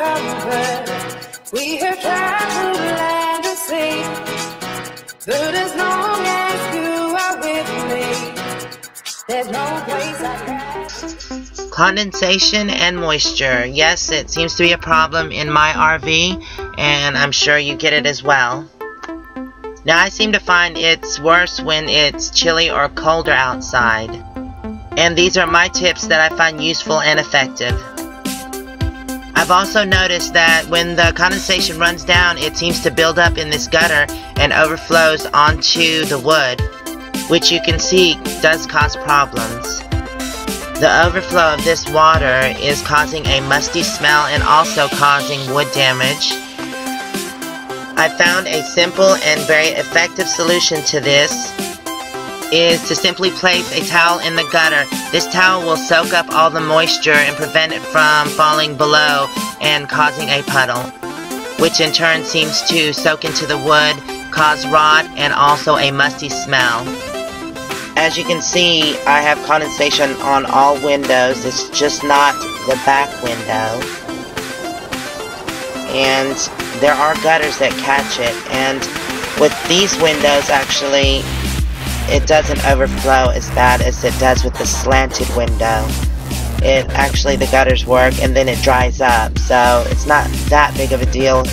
comfort. We have traveled land and sea, but as long as you are with me, there's no place I'd rather. Condensation and moisture. Yes, it seems to be a problem in my RV, and I'm sure you get it as well. Now, I seem to find it's worse when it's chilly or colder outside. And these are my tips that I find useful and effective. I've also noticed that when the condensation runs down, it seems to build up in this gutter and overflows onto the wood, which you can see does cause problems. The overflow of this water is causing a musty smell and also causing wood damage. I found a simple and very effective solution to this is to simply place a towel in the gutter. This towel will soak up all the moisture and prevent it from falling below and causing a puddle, which in turn seems to soak into the wood, cause rot, and also a musty smell. As you can see, I have condensation on all windows. It's just not the back window. And there are gutters that catch it. And with these windows, actually, it doesn't overflow as bad as it does with the slanted window. Actually, the gutters work and then it dries up. So it's not that big of a deal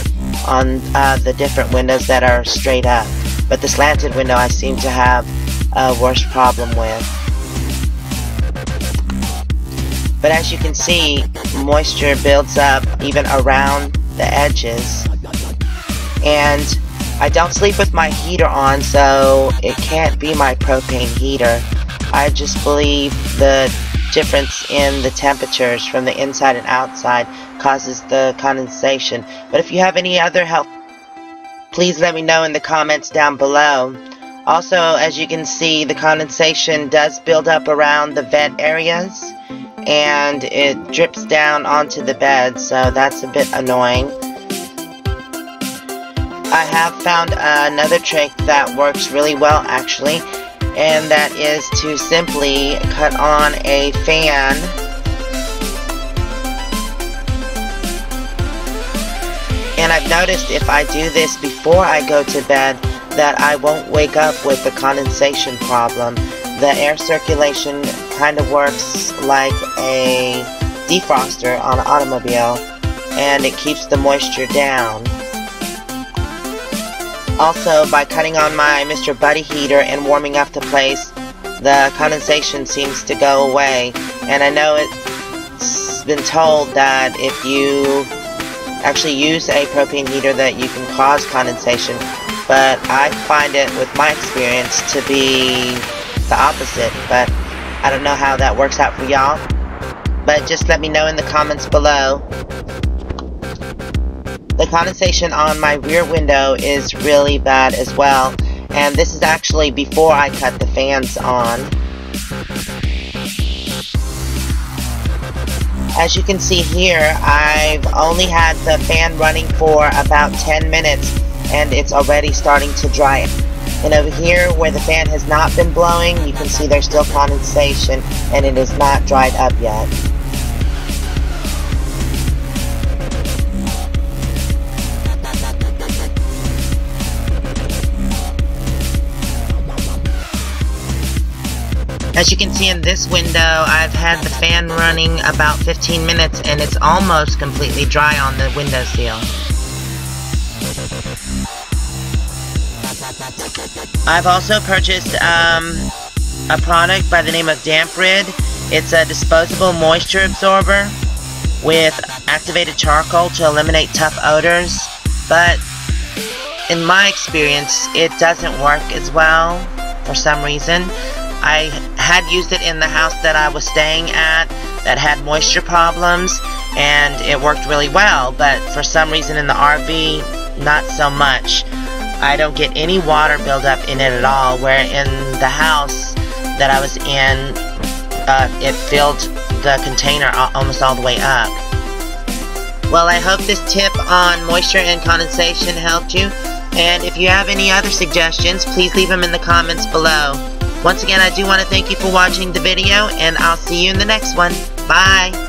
on the different windows that are straight up. But the slanted window I seem to have a worse problem with. But as you can see, moisture builds up even around the edges. And I don't sleep with my heater on, so it can't be my propane heater. I just believe the difference in the temperatures from the inside and outside causes the condensation. But if you have any other help, please let me know in the comments down below. Also, as you can see, the condensation does build up around the vent areas, and it drips down onto the bed, so that's a bit annoying. I have found another trick that works really well, actually, and that is to simply cut on a fan and I've noticed if I do this before I go to bed that I won't wake up with the condensation problem. The air circulation kind of works like a defroster on an automobile, and it keeps the moisture down. Also, by cutting on my Mr. Buddy heater and warming up the place, the condensation seems to go away. And I know it's been told that if you actually use a propane heater that you can cause condensation, but I find it, with my experience, to be the opposite. But I don't know how that works out for y'all, but just let me know in the comments below. The condensation on my rear window is really bad as well, and this is actually before I cut the fans on. As you can see here, I've only had the fan running for about 10 minutes and it's already starting to dry. And over here where the fan has not been blowing, you can see there's still condensation and it is not dried up yet. As you can see in this window, I've had the fan running about 15 minutes and it's almost completely dry on the windowsill. I've also purchased a product by the name of Damp Rid. It's a disposable moisture absorber with activated charcoal to eliminate tough odors, but in my experience it doesn't work as well for some reason. I had used it in the house that I was staying at that had moisture problems and it worked really well, but for some reason in the RV, not so much. I don't get any water buildup in it at all, where in the house that I was in, it filled the container almost all the way up. Well, I hope this tip on moisture and condensation helped you, and if you have any other suggestions, please leave them in the comments below. Once again, I do want to thank you for watching the video, and I'll see you in the next one. Bye!